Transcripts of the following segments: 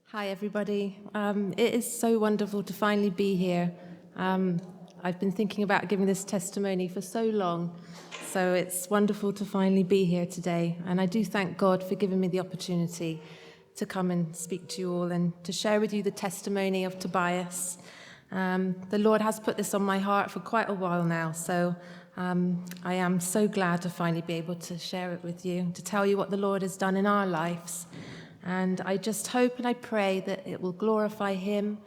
Hi, everybody. It is so wonderful to finally be here. I've been thinking about giving this testimony for so long, so it's wonderful to finally be here today. And I do thank God for giving me the opportunity to come and speak to you all and to share with you the testimony of Tobias. The Lord has put this on my heart for quite a while now, so I am so glad to finally be able to share it with you, to tell you what the Lord has done in our lives. And I just hope and I pray that it will glorify him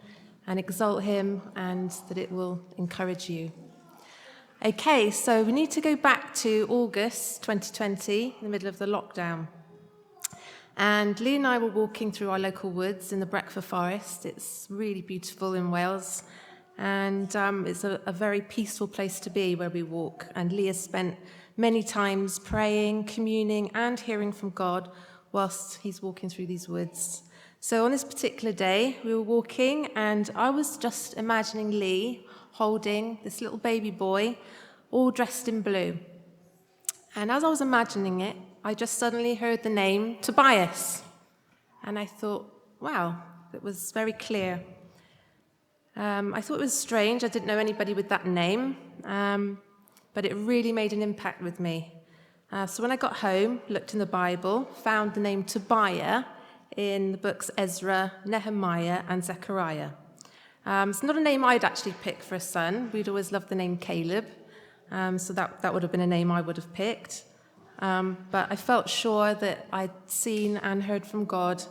and exalt him and that it will encourage you. Okay, so we need to go back to August 2020, in the middle of the lockdown. And Lee and I were walking through our local woods in the Breckfast Forest. It's really beautiful in Wales. And it's a very peaceful place to be where we walk. And Lee has spent many times praying, communing, and hearing from God whilst he's walking through these woods. So on this particular day, we were walking, and I was just imagining Lee holding this little baby boy, all dressed in blue. And as I was imagining it, I just suddenly heard the name Tobias. And I thought, wow, it was very clear. I thought it was strange. I didn't know anybody with that name, but it really made an impact with me. So when I got home, looked in the Bible, found the name Tobiah in the books Ezra, Nehemiah, and Zechariah. It's not a name I'd actually pick for a son. We'd always loved the name Caleb, so that would have been a name I would have picked. But I felt sure that I'd seen and heard from God,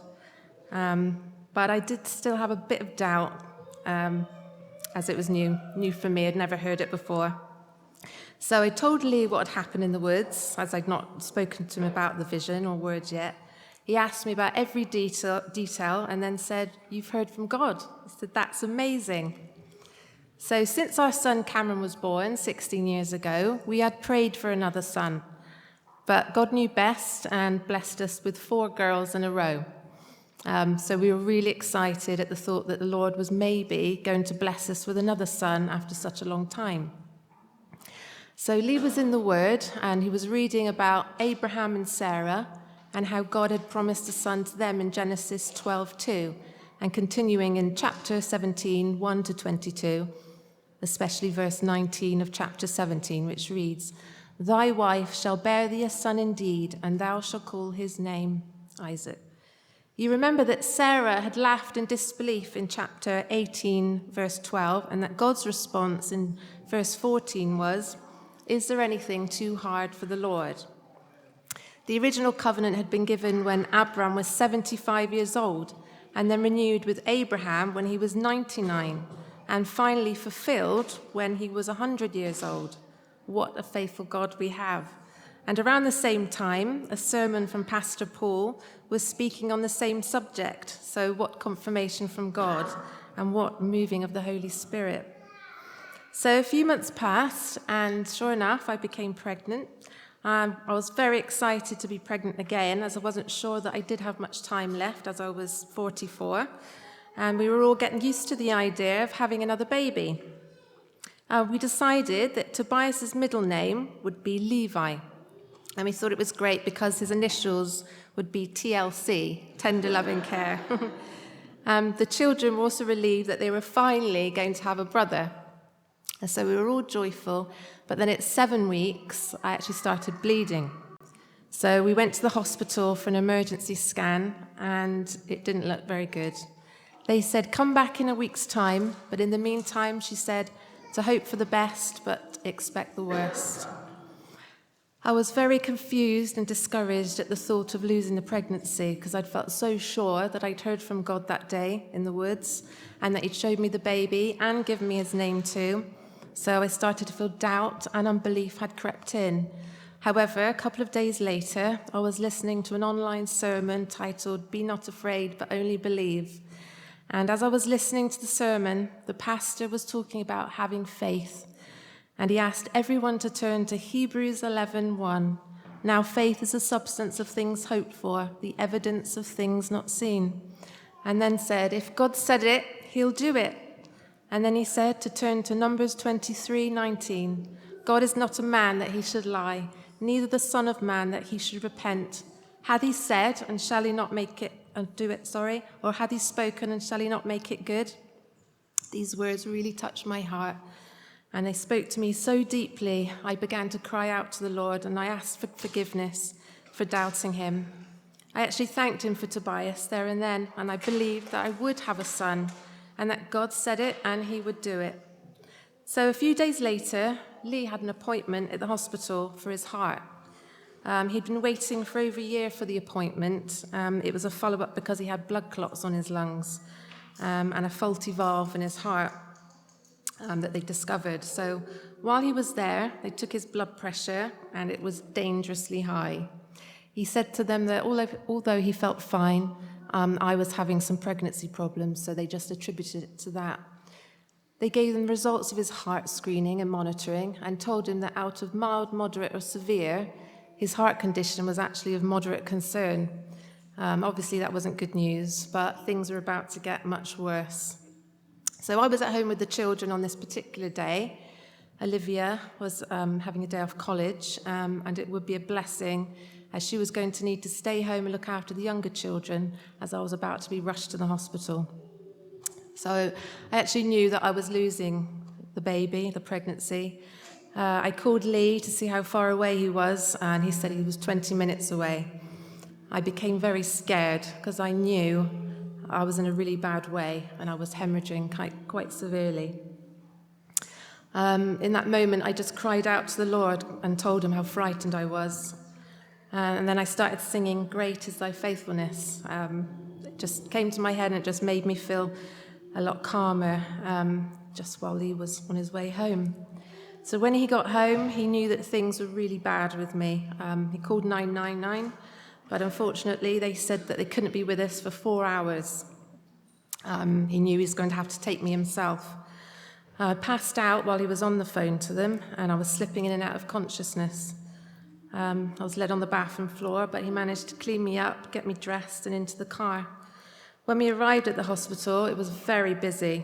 but I did still have a bit of doubt, as it was new for me. I'd never heard it before. So I told Lee what had happened in the woods, as I'd not spoken to him about the vision or words yet. He asked me about every detail and then said, "You've heard from God." I said, "That's amazing." So since our son Cameron was born 16 years ago, we had prayed for another son. But God knew best and blessed us with 4 girls in a row. So we were really excited at the thought that the Lord was maybe going to bless us with another son after such a long time. So Lee was in the Word, and he was reading about Abraham and Sarah and how God had promised a son to them in Genesis 12:2, and continuing in chapter 17, 1 to 22, especially verse 19 of chapter 17, which reads, "Thy wife shall bear thee a son indeed, and thou shalt call his name Isaac." You remember that Sarah had laughed in disbelief in chapter 18, verse 12, and that God's response in verse 14 was, "Is there anything too hard for the Lord?" The original covenant had been given when Abram was 75 years old, and then renewed with Abraham when he was 99, and finally fulfilled when he was 100 years old. What a faithful God we have. And around the same time, a sermon from Pastor Paul was speaking on the same subject. So what confirmation from God, and what moving of the Holy Spirit. So a few months passed, and sure enough, I became pregnant. I was very excited to be pregnant again, as I wasn't sure that I did have much time left, as I was 44. And we were all getting used to the idea of having another baby. We decided that Tobias's middle name would be Levi. And we thought it was great because his initials would be TLC, Tender Loving Care. The children were also relieved that they were finally going to have a brother. And so we were all joyful, but then at 7 weeks, I actually started bleeding. So we went to the hospital for an emergency scan, and it didn't look very good. They said, "Come back in a week's time," but in the meantime, she said, to hope for the best, but expect the worst. I was very confused and discouraged at the thought of losing the pregnancy, because I'd felt so sure that I'd heard from God that day in the woods, and that he'd showed me the baby and given me his name too. So I started to feel doubt and unbelief had crept in. However, a couple of days later, I was listening to an online sermon titled "Be Not Afraid, but Only Believe." And as I was listening to the sermon, the pastor was talking about having faith. And he asked everyone to turn to Hebrews 11:1. "Now faith is the substance of things hoped for, the evidence of things not seen." And then said, if God said it, he'll do it. And then he said to turn to Numbers 23:19. "God is not a man that he should lie, neither the son of man that he should repent. Hath he said, and shall he not make it Or hath he spoken, and shall he not make it good? These words really touched my heart, and they spoke to me so deeply. I began to cry out to the Lord, and I asked for forgiveness for doubting him. I actually thanked him for Tobias there and then, and I believed that I would have a son, and that God said it and he would do it. So a few days later, Lee had an appointment at the hospital for his heart. He'd been waiting for over a year for the appointment. It was a follow-up because he had blood clots on his lungs and a faulty valve in his heart that they discovered. So while he was there, they took his blood pressure, and it was dangerously high. He said to them that although he felt fine, I was having some pregnancy problems, so they just attributed it to that. They gave him results of his heart screening and monitoring and told him that out of mild, moderate, or severe, his heart condition was actually of moderate concern. Obviously, that wasn't good news, but things were about to get much worse. So I was at home with the children on this particular day. Olivia was having a day off college, and it would be a blessing as she was going to need to stay home and look after the younger children as I was about to be rushed to the hospital. So I actually knew that I was losing the baby, the pregnancy. I called Lee to see how far away he was, and he said he was 20 minutes away. I became very scared because I knew I was in a really bad way and I was hemorrhaging quite severely. In that moment, I just cried out to the Lord and told him how frightened I was. And then I started singing, "Great is thy faithfulness." It just came to my head, and it just made me feel a lot calmer just while Lee was on his way home. So when he got home, he knew that things were really bad with me. He called 999, but unfortunately they said that they couldn't be with us for 4 hours. He knew he was going to have to take me himself. I passed out while he was on the phone to them, and I was slipping in and out of consciousness. I was led on the bathroom floor, but he managed to clean me up, get me dressed and into the car. When we arrived at the hospital, it was very busy.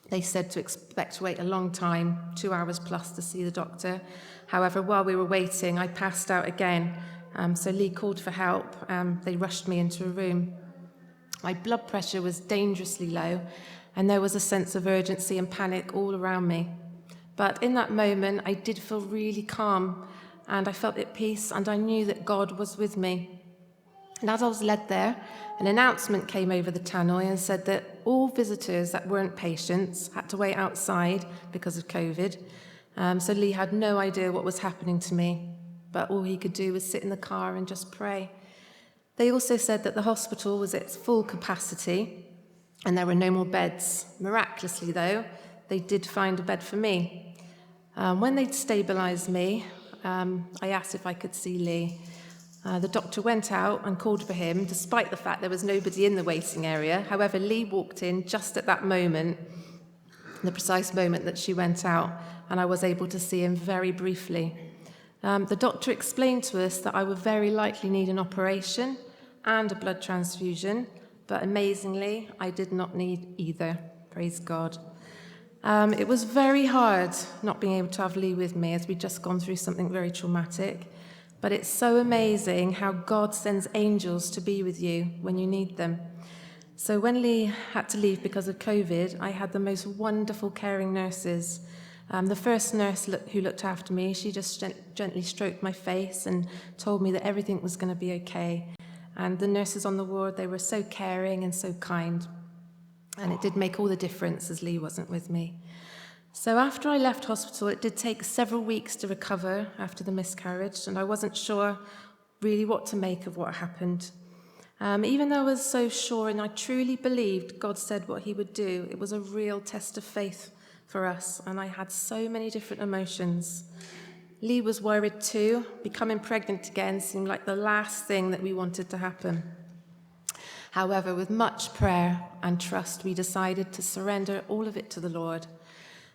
They said to expect to wait a long time, 2 hours plus to see the doctor. However, while we were waiting, I passed out again. So Lee called for help. They rushed me into a room. My blood pressure was dangerously low, and there was a sense of urgency and panic all around me. But in that moment, I did feel really calm, and I felt at peace, and I knew that God was with me. And as I was led there, an announcement came over the tannoy and said that all visitors that weren't patients had to wait outside because of COVID. So Lee had no idea what was happening to me, but all he could do was sit in the car and just pray. They also said that the hospital was at its full capacity and there were no more beds. Miraculously, though, they did find a bed for me. When they'd stabilised me, I asked if I could see Lee. The doctor went out and called for him, despite the fact there was nobody in the waiting area. However, Lee walked in just at that moment, the precise moment that she went out, and I was able to see him very briefly. The doctor explained to us that I would very likely need an operation and a blood transfusion, but amazingly, I did not need either. Praise God. It was very hard not being able to have Lee with me, as we'd just gone through something very traumatic. But it's so amazing how God sends angels to be with you when you need them. So when Lee had to leave because of COVID, I had the most wonderful caring nurses. The first nurse who looked after me, she just gently stroked my face and told me that everything was going to be okay. And the nurses on the ward, they were so caring and so kind. And it did make all the difference as Lee wasn't with me. So after I left hospital, it did take several weeks to recover after the miscarriage, and I wasn't sure really what to make of what happened. Even though I was so sure and I truly believed God said what he would do, it was a real test of faith for us, and I had so many different emotions. Lee was worried too. Becoming pregnant again seemed like the last thing that we wanted to happen. However, with much prayer and trust, we decided to surrender all of it to the Lord.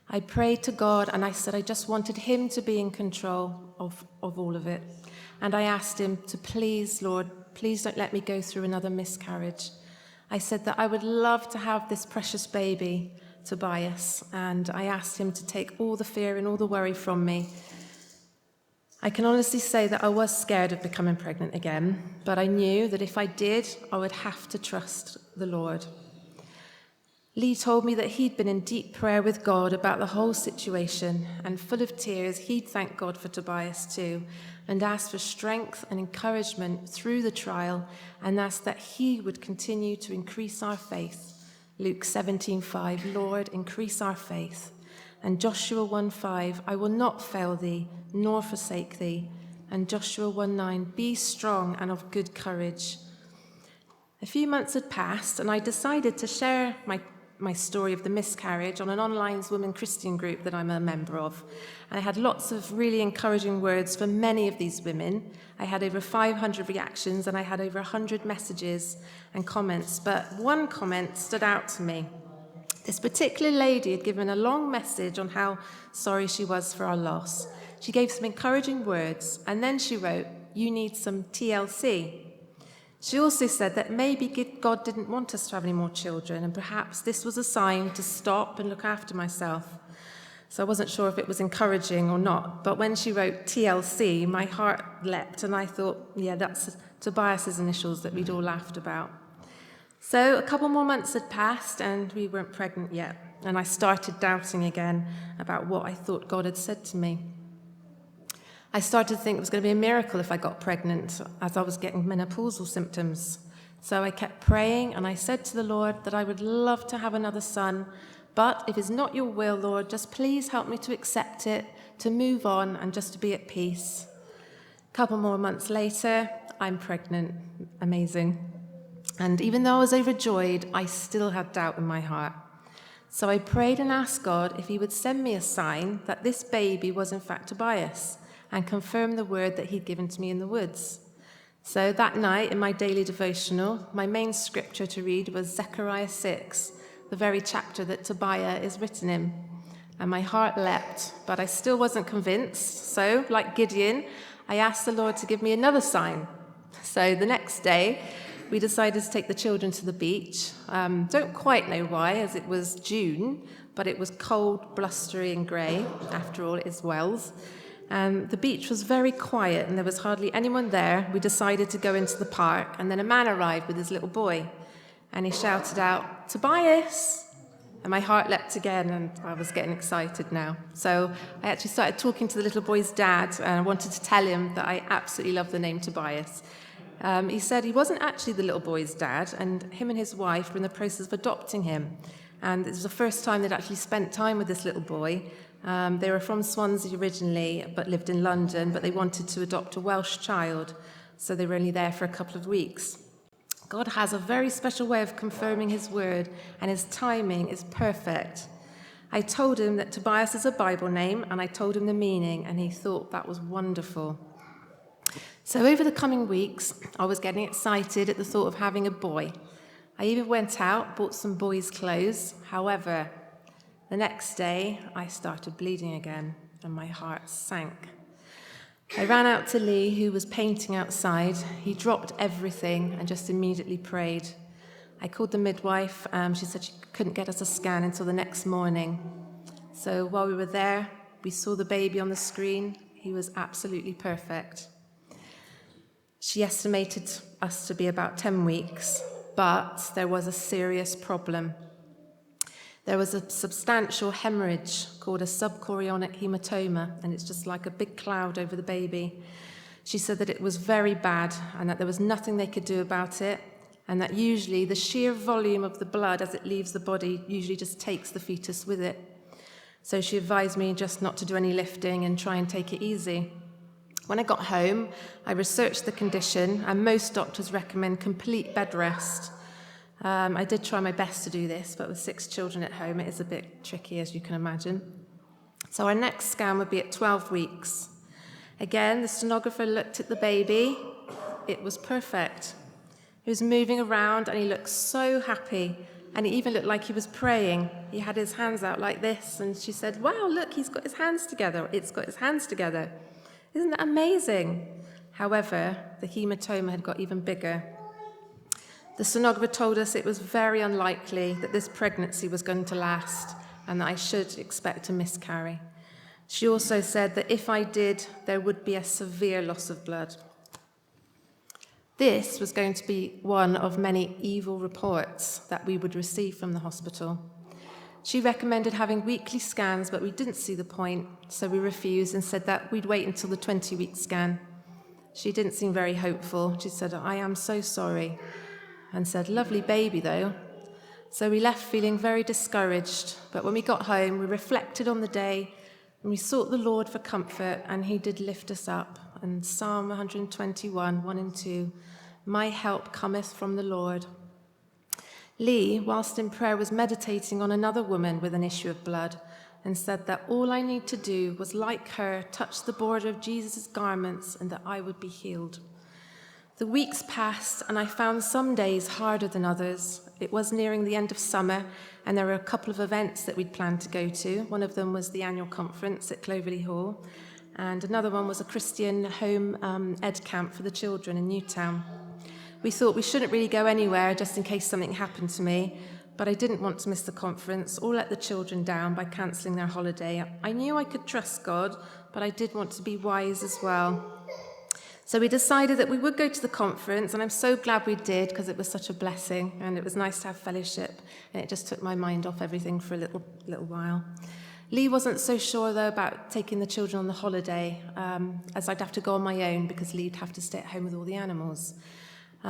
I prayed to God and I said I just wanted him to be in control of all of it. And I asked him to please, Lord, please don't let me go through another miscarriage. I said that I would love to have this precious baby, Tobias, and I asked him to take all the fear and all the worry from me. I can honestly say that I was scared of becoming pregnant again, but I knew that if I did, I would have to trust the Lord. Lee told me that he'd been in deep prayer with God about the whole situation, and full of tears, he'd thanked God for Tobias too, and asked for strength and encouragement through the trial, and asked that he would continue to increase our faith. Luke 17:5, Lord, increase our faith. And Joshua 1:5, I will not fail thee, nor forsake thee. And Joshua 1:9, be strong and of good courage. A few months had passed, and I decided to share my story of the miscarriage on an online women Christian group that I'm a member of. And I had lots of really encouraging words for many of these women. I had over 500 reactions, and I had over 100 messages and comments. But one comment stood out to me. This particular lady had given a long message on how sorry she was for our loss. She gave some encouraging words, and then she wrote, you need some TLC. She also said that maybe God didn't want us to have any more children, and perhaps this was a sign to stop and look after myself. So I wasn't sure if it was encouraging or not, but when she wrote TLC, my heart leapt, and I thought, yeah, that's Tobias's initials that we'd all laughed about. So a couple more months had passed, and we weren't pregnant yet, and I started doubting again about what I thought God had said to me. I started to think it was going to be a miracle if I got pregnant, as I was getting menopausal symptoms. So I kept praying, and I said to the Lord that I would love to have another son, but if it's not your will, Lord, just please help me to accept it, to move on, and just to be at peace. A couple more months later, I'm pregnant. Amazing. And even though I was overjoyed, I still had doubt in my heart. So I prayed and asked God if he would send me a sign that this baby was in fact Tobias, and confirm the word that he'd given to me in the woods. So that night in my daily devotional, my main scripture to read was Zechariah 6, the very chapter that Tobias is written in. And my heart leapt, but I still wasn't convinced. So, like Gideon, I asked the Lord to give me another sign. So the next day, we decided to take the children to the beach. Don't quite know why, as it was June, but it was cold, blustery and grey. After all, it is Wales. The beach was very quiet, and there was hardly anyone there. We decided to go into the park, and then a man arrived with his little boy, and he shouted out, Tobias! And my heart leapt again, and I was getting excited now. So I actually started talking to the little boy's dad, and I wanted to tell him that I absolutely love the name Tobias. He said he wasn't actually the little boy's dad, and him and his wife were in the process of adopting him. And it was the first time they'd actually spent time with this little boy. They were from Swansea originally, but lived in London, but they wanted to adopt a Welsh child, so they were only there for a couple of weeks. God has a very special way of confirming his word, and his timing is perfect. I told him that Tobias is a Bible name, and I told him the meaning, and he thought that was wonderful. So over the coming weeks, I was getting excited at the thought of having a boy. I even went out, bought some boys' clothes. However, the next day, I started bleeding again, and my heart sank. I ran out to Lee, who was painting outside. He dropped everything and just immediately prayed. I called the midwife. She said she couldn't get us a scan until the next morning. So while we were there, we saw the baby on the screen. He was absolutely perfect. She estimated us to be about 10 weeks, but there was a serious problem. There was a substantial hemorrhage called a subchorionic hematoma, and it's just like a big cloud over the baby. She said that it was very bad and that there was nothing they could do about it, and that usually the sheer volume of the blood as it leaves the body usually just takes the fetus with it. So she advised me just not to do any lifting and try and take it easy. When I got home, I researched the condition, and most doctors recommend complete bed rest. I did try my best to do this, but with 6 children at home, it is a bit tricky, as you can imagine. So our next scan would be at 12 weeks. Again, the sonographer looked at the baby. It was perfect. He was moving around, and he looked so happy, and he even looked like he was praying. He had his hands out like this, and she said, wow, look, he's got his hands together. It's got his hands together. Isn't that amazing? However, the hematoma had got even bigger. The sonographer told us it was very unlikely that this pregnancy was going to last and that I should expect a miscarry. She also said that if I did, there would be a severe loss of blood. This was going to be one of many evil reports that we would receive from the hospital. She recommended having weekly scans, but we didn't see the point, so we refused and said that we'd wait until the 20-week scan. She didn't seem very hopeful. She said, "I am so sorry," and said, "Lovely baby, though." So we left feeling very discouraged, but when we got home, we reflected on the day, and we sought the Lord for comfort, and he did lift us up. And Psalm 121, 1 and 2, "My help cometh from the Lord." Lee, whilst in prayer, was meditating on another woman with an issue of blood and said that all I need to do was, like her, touch the border of Jesus' garments and that I would be healed. The weeks passed and I found some days harder than others. It was nearing the end of summer and there were a couple of events that we'd planned to go to. One of them was the annual conference at Cloverley Hall and another one was a Christian home ed camp for the children in Newtown. We thought we shouldn't really go anywhere just in case something happened to me, but I didn't want to miss the conference or let the children down by cancelling their holiday. I knew I could trust God, but I did want to be wise as well. So we decided that we would go to the conference, and I'm so glad we did because it was such a blessing and it was nice to have fellowship, and it just took my mind off everything for a little while. Lee wasn't so sure, though, about taking the children on the holiday, as I'd have to go on my own because Lee'd have to stay at home with all the animals.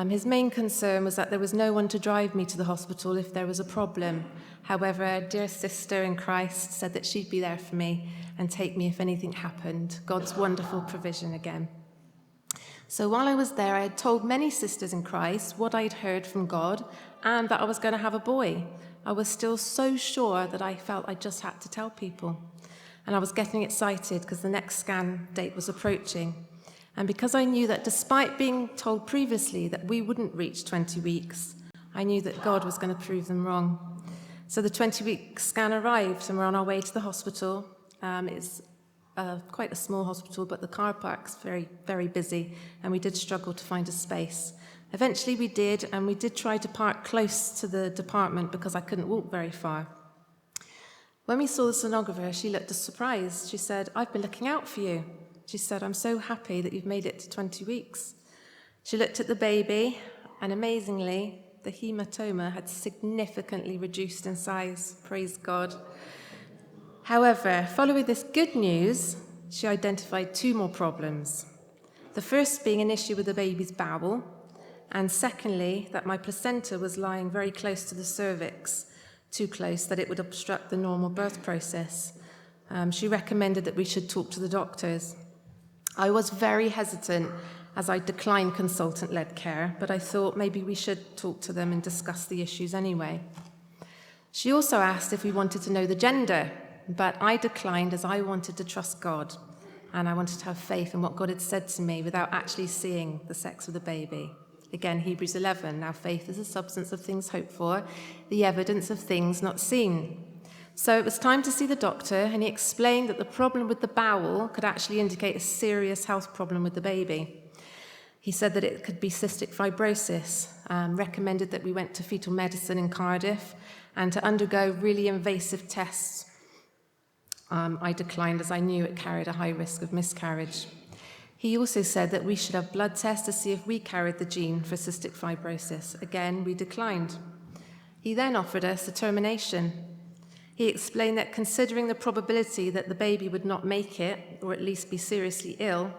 His main concern was that there was no one to drive me to the hospital if there was a problem. However, a dear sister in Christ said that she'd be there for me and take me if anything happened. God's wonderful provision again. So while I was there, I had told many sisters in Christ what I'd heard from God and that I was going to have a boy. I was still so sure that I felt I just had to tell people. And I was getting excited because the next scan date was approaching. And because I knew that despite being told previously that we wouldn't reach 20 weeks, I knew that God was going to prove them wrong. So the 20-week scan arrived and we're on our way to the hospital. It's quite a small hospital, but the car park's very, very busy, and we did struggle to find a space. Eventually we did, and we did try to park close to the department because I couldn't walk very far. When we saw the sonographer, she looked surprised. She said, "I've been looking out for you." She said, "I'm so happy that you've made it to 20 weeks. She looked at the baby, and amazingly, the hematoma had significantly reduced in size. Praise God. However, following this good news, she identified two more problems. The first being an issue with the baby's bowel, and secondly, that my placenta was lying very close to the cervix, too close that it would obstruct the normal birth process. She recommended that we should talk to the doctors. I was very hesitant as I declined consultant-led care, but I thought maybe we should talk to them and discuss the issues anyway. She also asked if we wanted to know the gender, but I declined as I wanted to trust God, and I wanted to have faith in what God had said to me without actually seeing the sex of the baby. Again, Hebrews 11, now faith is the substance of things hoped for, the evidence of things not seen. So it was time to see the doctor, and he explained that the problem with the bowel could actually indicate a serious health problem with the baby. He said that it could be cystic fibrosis, recommended that we went to fetal medicine in Cardiff and to undergo really invasive tests. I declined as I knew it carried a high risk of miscarriage. He also said that we should have blood tests to see if we carried the gene for cystic fibrosis. Again, we declined. He then offered us a termination. He explained that considering the probability that the baby would not make it, or at least be seriously ill,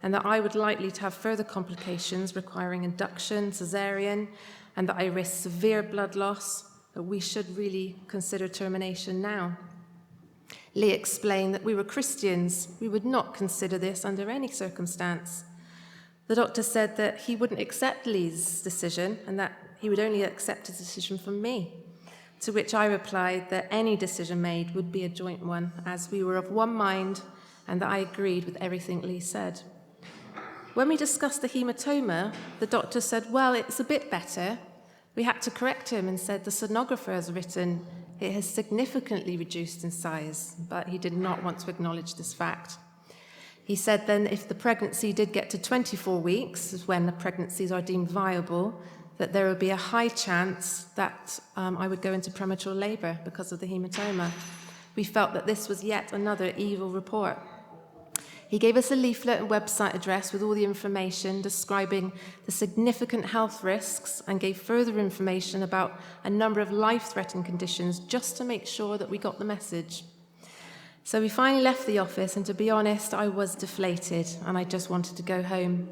and that I would likely to have further complications requiring induction, cesarean, and that I risked severe blood loss, that we should really consider termination now. Lee explained that we were Christians. We would not consider this under any circumstance. The doctor said that he wouldn't accept Lee's decision and that he would only accept a decision from me. To which I replied that any decision made would be a joint one, as we were of one mind, and that I agreed with everything Lee said. When we discussed the hematoma, the doctor said, well, it's a bit better. We had to correct him and said the sonographer has written it has significantly reduced in size, but he did not want to acknowledge this fact. He said then if the pregnancy did get to 24 weeks, is when the pregnancies are deemed viable, that there would be a high chance that I would go into premature labour because of the hematoma. We felt that this was yet another evil report. He gave us a leaflet and website address with all the information describing the significant health risks and gave further information about a number of life-threatening conditions just to make sure that we got the message. So we finally left the office, and to be honest, I was deflated and I just wanted to go home.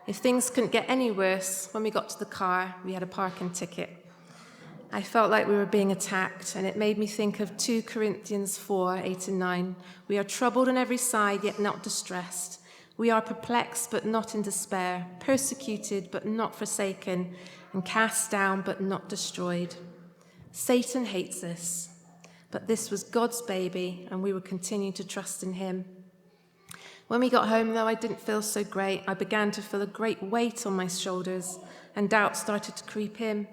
If things couldn't get any worse, when we got to the car, we had a parking ticket. I felt like we were being attacked, and it made me think of 2 Corinthians 4:8-9. We are troubled on every side, yet not distressed. We are perplexed, but not in despair, persecuted, but not forsaken, and cast down, but not destroyed. Satan hates us, but this was God's baby, and we would continue to trust in him. When we got home, though, I didn't feel so great. I began to feel a great weight on my shoulders, and doubt started to creep in.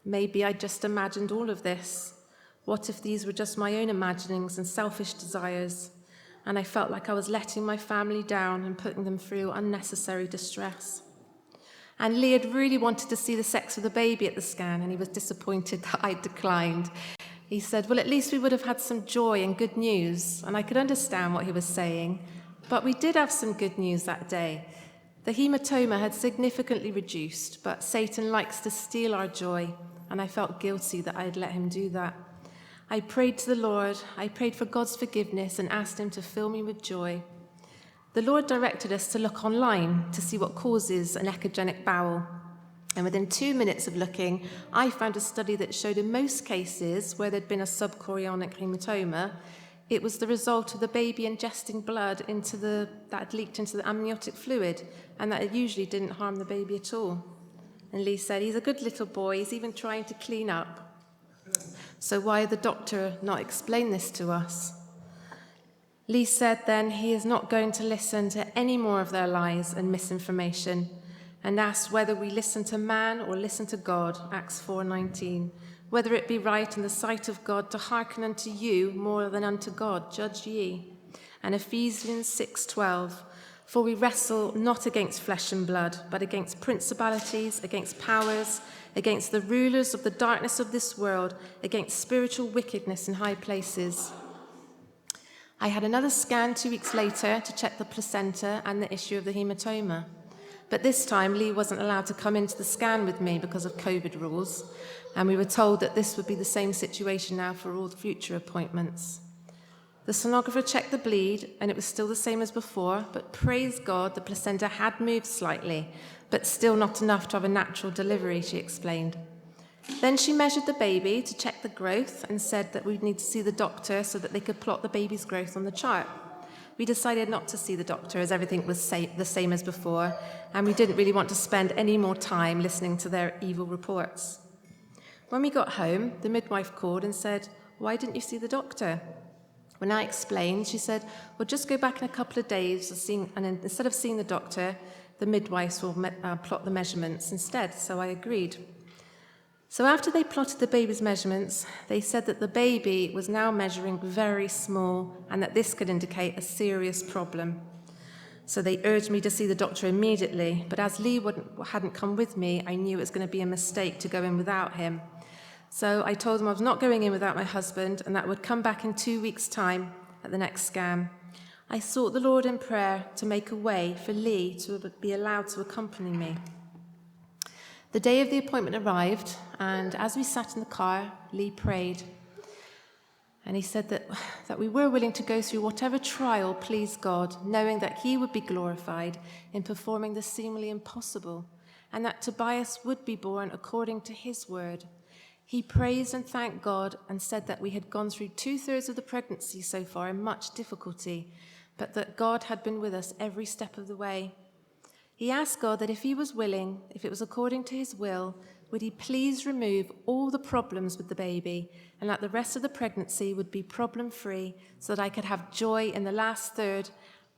Maybe I just imagined all of this. What if these were just my own imaginings and selfish desires? And I felt like I was letting my family down and putting them through unnecessary distress. And Lee had really wanted to see the sex of the baby at the scan, and he was disappointed that I declined. He said, well, at least we would have had some joy and good news. And I could understand what he was saying. But we did have some good news that day. The hematoma had significantly reduced, but Satan likes to steal our joy, and I felt guilty that I had let him do that. I prayed to the Lord, I prayed for God's forgiveness and asked him to fill me with joy. The Lord directed us to look online to see what causes an echogenic bowel. And within 2 minutes of looking, I found a study that showed in most cases where there'd been a subchorionic hematoma, it was the result of the baby ingesting blood that had leaked into the amniotic fluid, and that it usually didn't harm the baby at all. And Lee said, he's a good little boy, he's even trying to clean up. So why had the doctor not explained this to us? Lee said then he is not going to listen to any more of their lies and misinformation, and asked whether we listen to man or listen to God, Acts 4:19. Whether it be right in the sight of God to hearken unto you more than unto God, judge ye. And Ephesians 6:12, for we wrestle not against flesh and blood, but against principalities, against powers, against the rulers of the darkness of this world, against spiritual wickedness in high places. I had another scan 2 weeks later to check the placenta and the issue of the hematoma. But this time, Lee wasn't allowed to come into the scan with me because of COVID rules, and we were told that this would be the same situation now for all the future appointments. The sonographer checked the bleed, and it was still the same as before, but praise God, the placenta had moved slightly, but still not enough to have a natural delivery, she explained. Then she measured the baby to check the growth and said that we'd need to see the doctor so that they could plot the baby's growth on the chart. We decided not to see the doctor as everything was the same as before, and we didn't really want to spend any more time listening to their evil reports. When we got home, the midwife called and said, why didn't you see the doctor? When I explained, she said, well, just go back in a couple of days, and instead of seeing the doctor, the midwives will plot the measurements instead, so I agreed. So after they plotted the baby's measurements, they said that the baby was now measuring very small and that this could indicate a serious problem. So they urged me to see the doctor immediately, but as Lee hadn't come with me, I knew it was going to be a mistake to go in without him. So I told him I was not going in without my husband and that would come back in 2 weeks' time at the next scan. I sought the Lord in prayer to make a way for Lee to be allowed to accompany me. The day of the appointment arrived, and as we sat in the car, Lee prayed. And he said that we were willing to go through whatever trial pleased God, knowing that he would be glorified in performing the seemingly impossible, and that Tobias would be born according to his word. He praised and thanked God and said that we had gone through 2/3 of the pregnancy so far in much difficulty, but that God had been with us every step of the way. He asked God that if he was willing, if it was according to his will, would he please remove all the problems with the baby and that the rest of the pregnancy would be problem-free so that I could have joy in the last third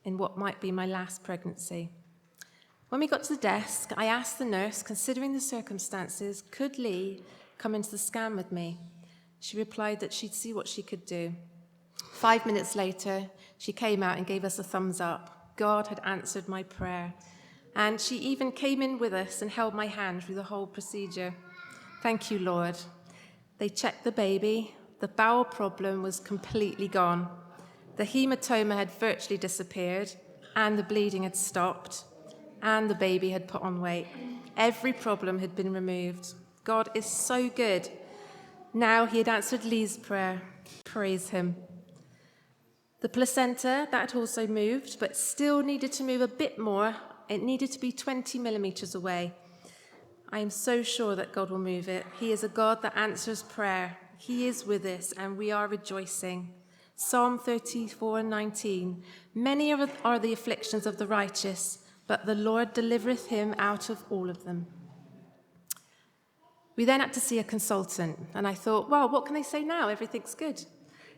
in what might be my last pregnancy. When we got to the desk, I asked the nurse, considering the circumstances, could Lee come into the scan with me? She replied that she'd see what she could do. 5 minutes later, she came out and gave us a thumbs up. God had answered my prayer. And she even came in with us and held my hand through the whole procedure. Thank you, Lord. They checked the baby. The bowel problem was completely gone. The hematoma had virtually disappeared, and the bleeding had stopped, and the baby had put on weight. Every problem had been removed. God is so good. Now he had answered Lee's prayer. Praise him. The placenta, that had also moved, but still needed to move a bit more. It needed to be 20 millimeters away. I am so sure that God will move it. He is a God that answers prayer. He is with us, and we are rejoicing. Psalm 34:19. Many are the afflictions of the righteous, but the Lord delivereth him out of all of them. We then had to see a consultant, and I thought, well, what can they say now? Everything's good.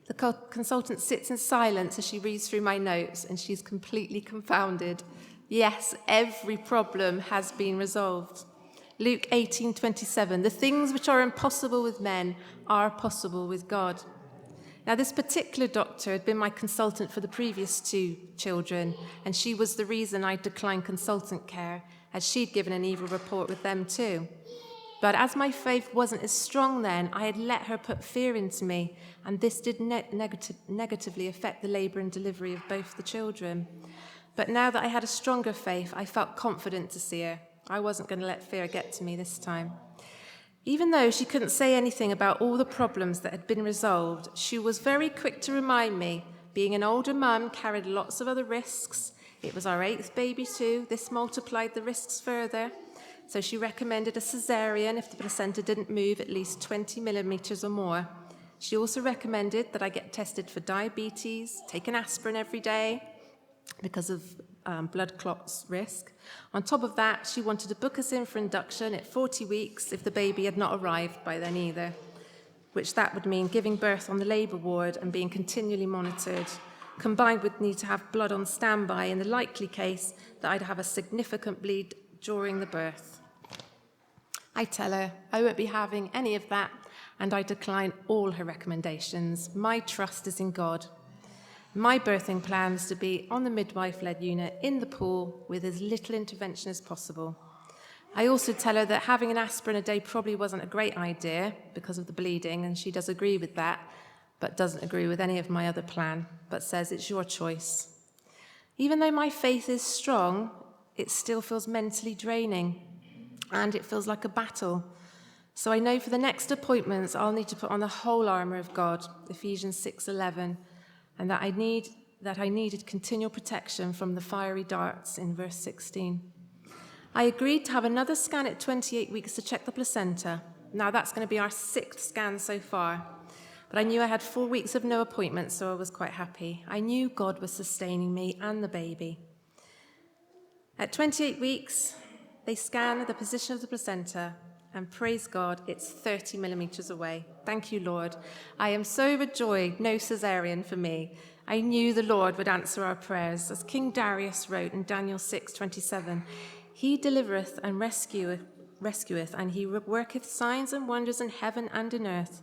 The consultant sits in silence as she reads through my notes, and she's completely confounded. Yes, every problem has been resolved. Luke 18:27, the things which are impossible with men are possible with God. Now, this particular doctor had been my consultant for the previous 2 children, and she was the reason I declined consultant care, as she'd given an evil report with them too. But as my faith wasn't as strong then, I had let her put fear into me, and this did negatively affect the labour and delivery of both the children. But now that I had a stronger faith, I felt confident to see her. I wasn't going to let fear get to me this time. Even though she couldn't say anything about all the problems that had been resolved, she was very quick to remind me, being an older mum carried lots of other risks. It was our 8th baby too. This multiplied the risks further. So she recommended a cesarean if the placenta didn't move at least 20 millimeters or more. She also recommended that I get tested for diabetes, take an aspirin every day because of blood clots risk. On top of that, she wanted to book us in for induction at 40 weeks if the baby had not arrived by then either, which that would mean giving birth on the labour ward and being continually monitored, combined with need to have blood on standby in the likely case that I'd have a significant bleed during the birth. I tell her I won't be having any of that, and I decline all her recommendations. My trust is in God. My birthing plan was to be on the midwife-led unit in the pool with as little intervention as possible. I also tell her that having an aspirin a day probably wasn't a great idea because of the bleeding, and she does agree with that, but doesn't agree with any of my other plan, but says it's your choice. Even though my faith is strong, it still feels mentally draining, and it feels like a battle. So I know for the next appointments, I'll need to put on the whole armour of God, Ephesians 6:11, and that I needed continual protection from the fiery darts in verse 16. I agreed to have another scan at 28 weeks to check the placenta. Now that's going to be our 6th scan so far. But I knew I had 4 weeks of no appointments, so I was quite happy. I knew God was sustaining me and the baby. At 28 weeks, they scan the position of the placenta, and praise God, it's 30 millimeters away. Thank you, Lord. I am so overjoyed, no cesarean for me. I knew the Lord would answer our prayers. As King Darius wrote in Daniel 6:27, he delivereth and rescueth, and he worketh signs and wonders in heaven and in earth.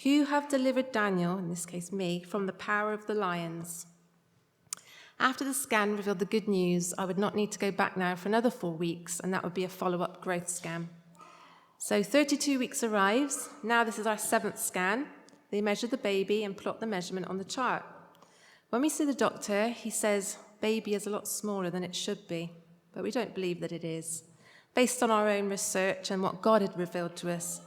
Who have delivered Daniel, in this case me, from the power of the lions. After the scan revealed the good news, I would not need to go back now for another 4 weeks, and that would be a follow-up growth scan. So 32 weeks arrives. Now this is our 7th scan. They measure the baby and plot the measurement on the chart. When we see the doctor, he says baby is a lot smaller than it should be, but we don't believe that it is. Based on our own research and what God had revealed to us,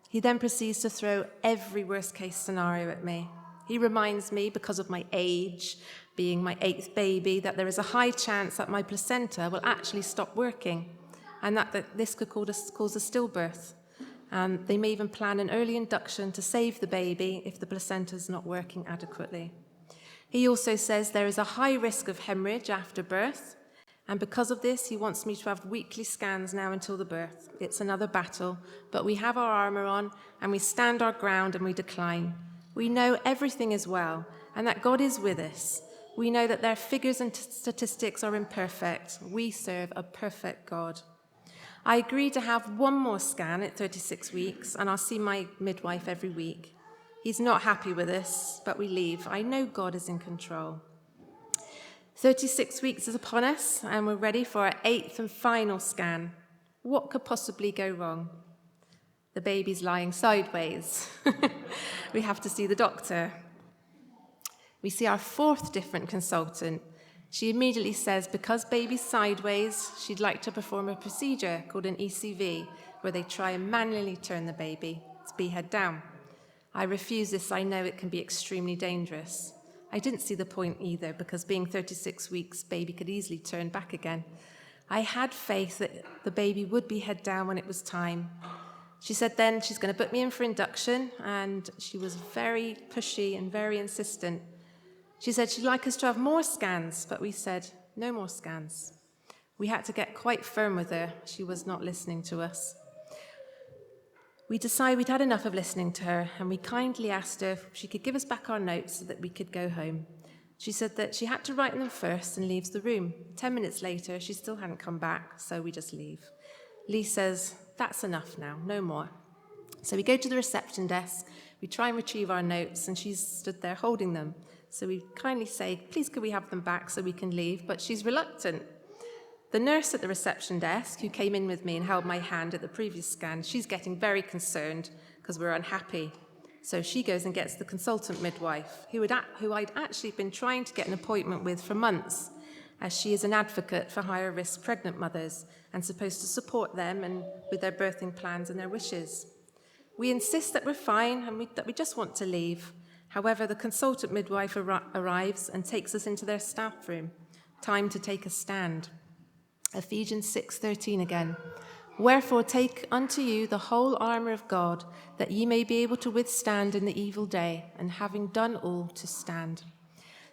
he then proceeds to throw every worst-case scenario at me. He reminds me, because of my age, being my 8th baby, that there is a high chance that my placenta will actually stop working, and that this could cause a stillbirth. They may even plan an early induction to save the baby if the placenta is not working adequately. He also says there is a high risk of hemorrhage after birth, and because of this, he wants me to have weekly scans now until the birth. It's another battle, but we have our armour on, and we stand our ground and we decline. We know everything is well, and that God is with us. We know that their figures and statistics are imperfect. We serve a perfect God. I agreed to have 1 more scan at 36 weeks, and I'll see my midwife every week. He's not happy with this, but we leave. I know God is in control. 36 weeks is upon us, and we're ready for our 8th and final scan. What could possibly go wrong? The baby's lying sideways. We have to see the doctor. We see our fourth different consultant. She immediately says because baby's sideways, she'd like to perform a procedure called an ECV, where they try and manually turn the baby to be head down. I refuse this. I know it can be extremely dangerous. I didn't see the point either, because being 36 weeks, baby could easily turn back again. I had faith that the baby would be head down when it was time. She said then she's going to put me in for induction, and she was very pushy and very insistent. She said she'd like us to have more scans, but we said no more scans. We had to get quite firm with her. She was not listening to us. We decided we'd had enough of listening to her, and we kindly asked her if she could give us back our notes so that we could go home. She said that she had to write them first and leaves the room. 10 minutes later, she still hadn't come back, so we just leave. Lee says, that's enough now, no more. So we go to the reception desk, we try and retrieve our notes, and she's stood there holding them. So we kindly say, please could we have them back so we can leave, but she's reluctant. The nurse at the reception desk, who came in with me and held my hand at the previous scan, she's getting very concerned because we're unhappy. So she goes and gets the consultant midwife, who I'd actually been trying to get an appointment with for months, as she is an advocate for higher risk pregnant mothers and supposed to support them and with their birthing plans and their wishes. We insist that we're fine and that we just want to leave. However, the consultant midwife arrives and takes us into their staff room. Time to take a stand. Ephesians 6:13 again. Wherefore take unto you the whole armour of God, that ye may be able to withstand in the evil day, and having done all, to stand.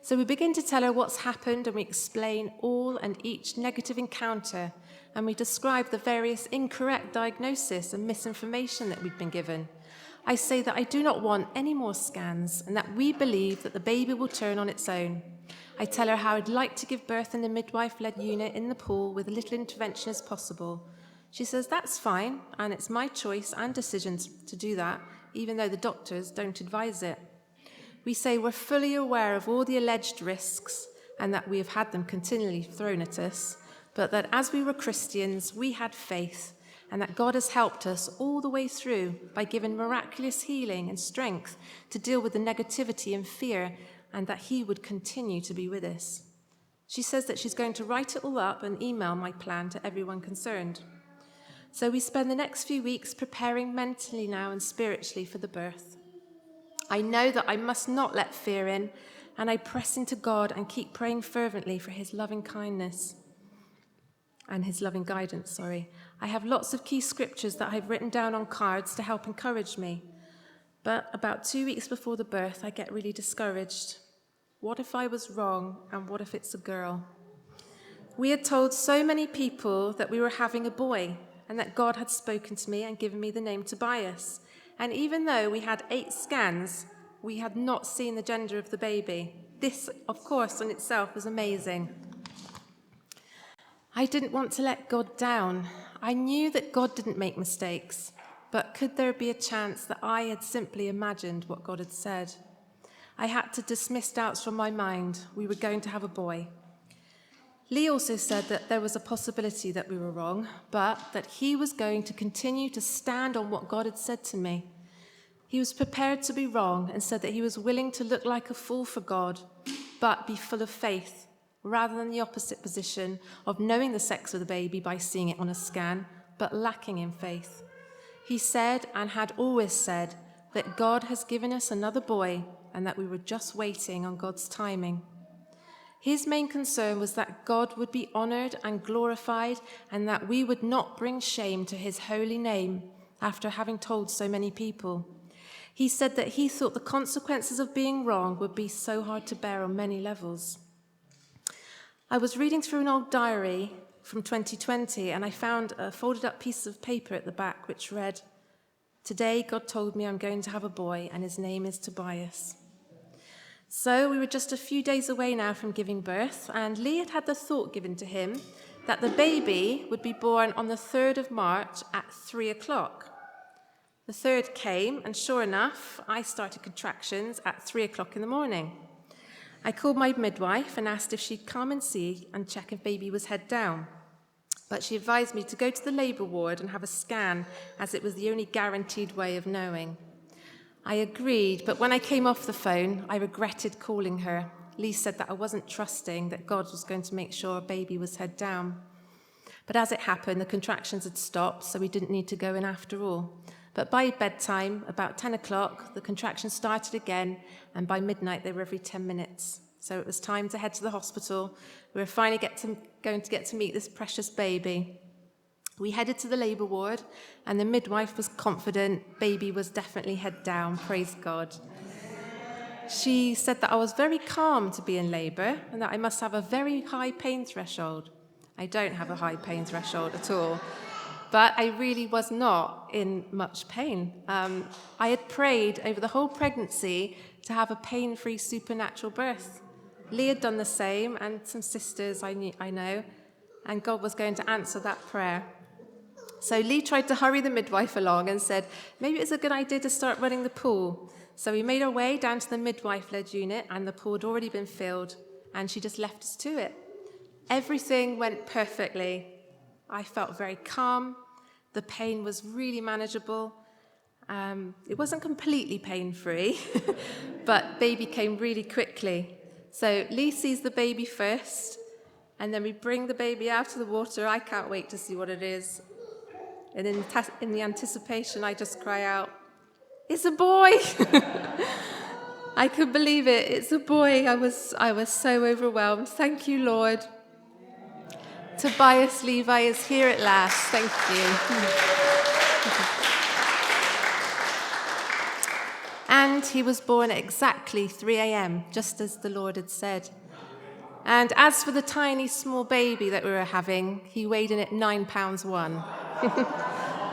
So we begin to tell her what's happened, and we explain all and each negative encounter, and we describe the various incorrect diagnosis and misinformation that we've been given. I say that I do not want any more scans, and that we believe that the baby will turn on its own. I tell her how I'd like to give birth in the midwife-led unit in the pool with little intervention as possible. She says that's fine, and it's my choice and decision to do that, even though the doctors don't advise it. We say we're fully aware of all the alleged risks and that we have had them continually thrown at us, but that as we were Christians, we had faith, and that God has helped us all the way through by giving miraculous healing and strength to deal with the negativity and fear, and that he would continue to be with us. She says that she's going to write it all up and email my plan to everyone concerned. So we spend the next few weeks preparing mentally now and spiritually for the birth. I know that I must not let fear in, and I press into God and keep praying fervently for his loving kindness and his loving guidance, I have lots of key scriptures that I've written down on cards to help encourage me. But about 2 weeks before the birth, I get really discouraged. What if I was wrong, and what if it's a girl? We had told so many people that we were having a boy, and that God had spoken to me and given me the name Tobias. And even though we had 8 scans, we had not seen the gender of the baby. This, of course, in itself was amazing. I didn't want to let God down. I knew that God didn't make mistakes, but could there be a chance that I had simply imagined what God had said? I had to dismiss doubts from my mind. We were going to have a boy. Lee also said that there was a possibility that we were wrong, but that he was going to continue to stand on what God had said to me. He was prepared to be wrong and said that he was willing to look like a fool for God, but be full of faith, rather than the opposite position of knowing the sex of the baby by seeing it on a scan, but lacking in faith. He said, and had always said, that God has given us another boy and that we were just waiting on God's timing. His main concern was that God would be honored and glorified, and that we would not bring shame to his holy name after having told so many people. He said that he thought the consequences of being wrong would be so hard to bear on many levels. I was reading through an old diary from 2020, and I found a folded up piece of paper at the back which read, "Today God told me I'm going to have a boy, and his name is Tobias." So we were just a few days away now from giving birth, and Lee had the thought given to him that the baby would be born on the 3rd of March at 3 o'clock. The 3rd came, and sure enough, I started contractions at 3 o'clock in the morning. I called my midwife and asked if she'd come and see and check if baby was head down. But she advised me to go to the labour ward and have a scan, as it was the only guaranteed way of knowing. I agreed, but when I came off the phone, I regretted calling her. Lee said that I wasn't trusting that God was going to make sure baby was head down. But as it happened, the contractions had stopped, so we didn't need to go in after all. But by bedtime, about 10 o'clock, the contractions started again, and by midnight they were every 10 minutes. So it was time to head to the hospital. We were finally going to get to meet this precious baby. We headed to the labour ward, and the midwife was confident baby was definitely head down, praise God. She said that I was very calm to be in labour and that I must have a very high pain threshold. I don't have a high pain threshold at all, but I really was not in much pain. I had prayed over the whole pregnancy to have a pain-free supernatural birth. Lee had done the same, and some sisters I know, and God was going to answer that prayer. So Lee tried to hurry the midwife along and said, maybe it's a good idea to start running the pool. So we made our way down to the midwife-led unit, and the pool had already been filled, and she just left us to it. Everything went perfectly. I felt very calm. The pain was really manageable. It wasn't completely pain-free, but baby came really quickly. So Lee sees the baby first, and then we bring the baby out of the water. I can't wait to see what it is. And in the anticipation, I just cry out, "It's a boy!" I couldn't believe it. It's a boy. I was so overwhelmed. Thank you, Lord. Tobias Levi is here at last. Thank you. And he was born at exactly 3 a.m., just as the Lord had said. And as for the tiny, small baby that we were having, he weighed in at 9 pounds 1.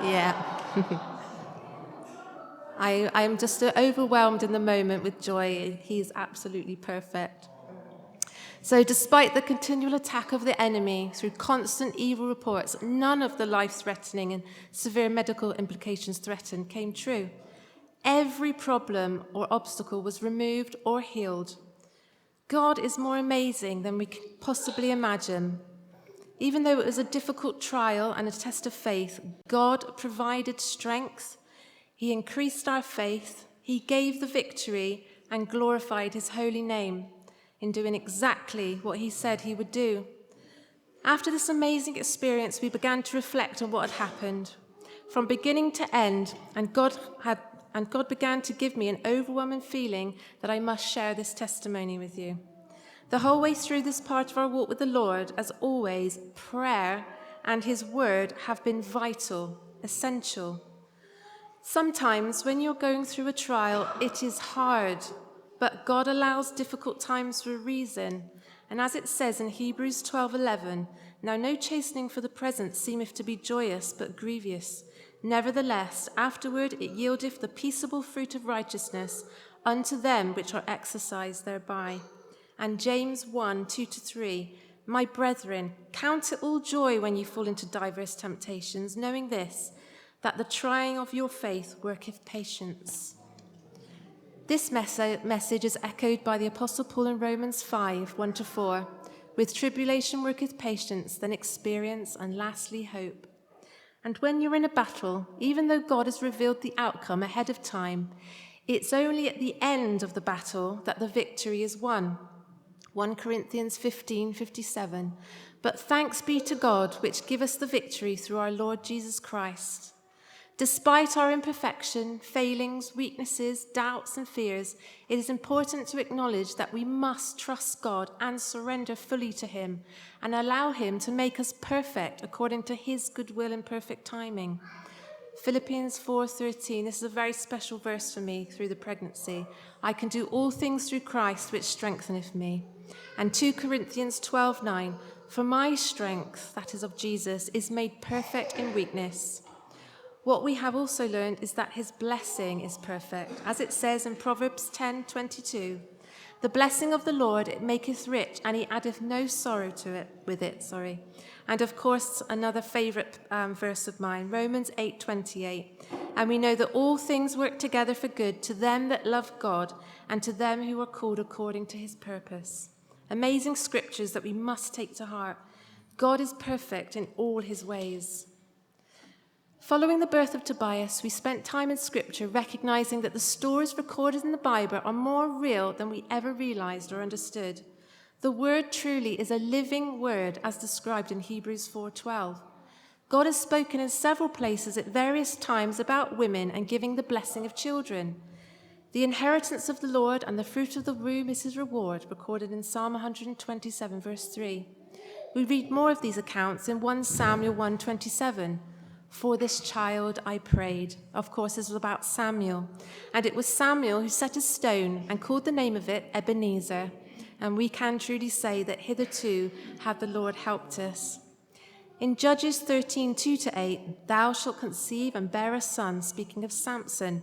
Yeah. I am just overwhelmed in the moment with joy. He's absolutely perfect. So despite the continual attack of the enemy through constant evil reports, none of the life-threatening and severe medical implications threatened came true. Every problem or obstacle was removed or healed. God is more amazing than we could possibly imagine. Even though it was a difficult trial and a test of faith, God provided strength. He increased our faith. He gave the victory and glorified his holy name in doing exactly what he said he would do. After this amazing experience, we began to reflect on what had happened from beginning to end, and God began to give me an overwhelming feeling that I must share this testimony with you. The whole way through this part of our walk with the Lord, as always, prayer and his word have been vital, essential. Sometimes when you're going through a trial, it is hard, but God allows difficult times for a reason. And as it says in Hebrews 12:11, now no chastening for the present seemeth to be joyous, but grievous. Nevertheless, afterward it yieldeth the peaceable fruit of righteousness unto them which are exercised thereby. And James 1:2-3, my brethren, count it all joy when you fall into diverse temptations, knowing this, that the trying of your faith worketh patience. This message is echoed by the Apostle Paul in Romans 5:1-4, with tribulation worketh patience, then experience, and lastly hope. And when you're in a battle, even though God has revealed the outcome ahead of time, it's only at the end of the battle that the victory is won. 1 Corinthians 15:57. But thanks be to God, which give us the victory through our Lord Jesus Christ. Despite our imperfection, failings, weaknesses, doubts, and fears, it is important to acknowledge that we must trust God and surrender fully to him and allow him to make us perfect according to his good will and perfect timing. Philippians 4:13, this is a very special verse for me through the pregnancy. I can do all things through Christ, which strengtheneth me. And 2 Corinthians 12:9, for my strength, that is of Jesus, is made perfect in weakness. What we have also learned is that his blessing is perfect. As it says in Proverbs 10:22, the blessing of the Lord, it maketh rich, and he addeth no sorrow to it with it. And of course, another favorite verse of mine, Romans 8:28. And we know that all things work together for good to them that love God and to them who are called according to his purpose. Amazing scriptures that we must take to heart. God is perfect in all his ways. Following the birth of Tobias, we spent time in Scripture recognizing that the stories recorded in the Bible are more real than we ever realized or understood. The word truly is a living word, as described in Hebrews 4:12. God has spoken in several places at various times about women and giving the blessing of children. The inheritance of the Lord and the fruit of the womb is his reward, recorded in Psalm 127, verse 3. We read more of these accounts in 1 Samuel 1:27. For this child I prayed. Of course, this was about Samuel. And it was Samuel who set a stone and called the name of it Ebenezer. And we can truly say that hitherto had the Lord helped us. In Judges 13:2-8, thou shalt conceive and bear a son, speaking of Samson.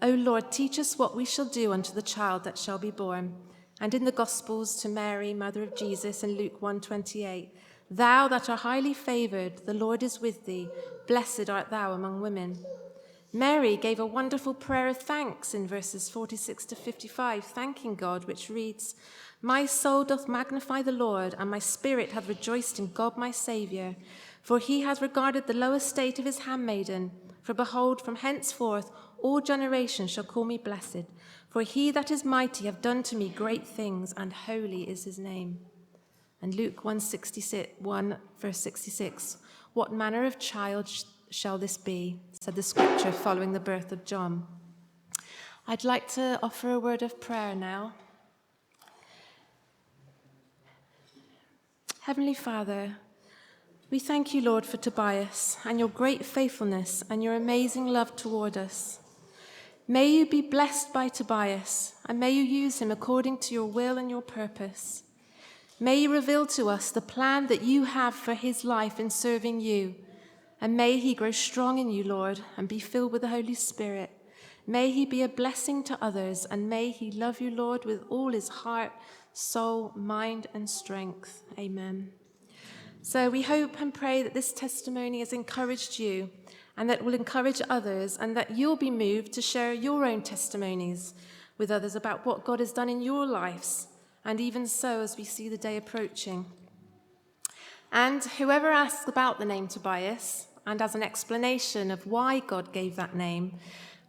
O Lord, teach us what we shall do unto the child that shall be born. And in the Gospels to Mary, mother of Jesus, in Luke 1:28, thou that art highly favoured, the Lord is with thee, blessed art thou among women. Mary gave a wonderful prayer of thanks in verses 46-55, thanking God, which reads, My soul doth magnify the Lord, and my spirit hath rejoiced in God my Saviour. For he hath regarded the low estate of his handmaiden. For behold, from henceforth all generations shall call me blessed. For he that is mighty hath done to me great things, and holy is his name. And Luke 1 verse 66, what manner of child shall this be? Said the Scripture following the birth of John. I'd like to offer a word of prayer now. Heavenly Father, we thank you, Lord, for Tobias and your great faithfulness and your amazing love toward us. May you be blessed by Tobias, and may you use him according to your will and your purpose. May you reveal to us the plan that you have for his life in serving you, and may he grow strong in you, Lord, and be filled with the Holy Spirit. May he be a blessing to others, and may he love you, Lord, with all his heart, soul, mind, and strength. Amen. So we hope and pray that this testimony has encouraged you, and that will encourage others, and that you'll be moved to share your own testimonies with others about what God has done in your lives, and even so as we see the day approaching. And whoever asks about the name Tobias, and as an explanation of why God gave that name,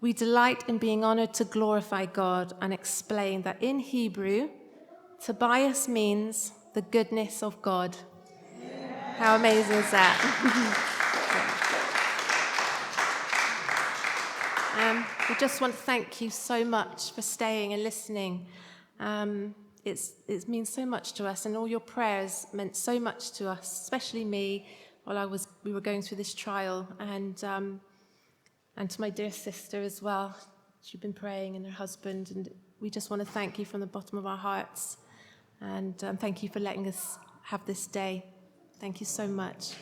we delight in being honored to glorify God and explain that in Hebrew, Tobias means the goodness of God. How amazing is that? We just want to thank you so much for staying and listening. It means so much to us, and all your prayers meant so much to us, especially me, while we were going through this trial, and to my dear sister as well. She's been praying, and her husband, and we just want to thank you from the bottom of our hearts, and thank you for letting us have this day. Thank you so much.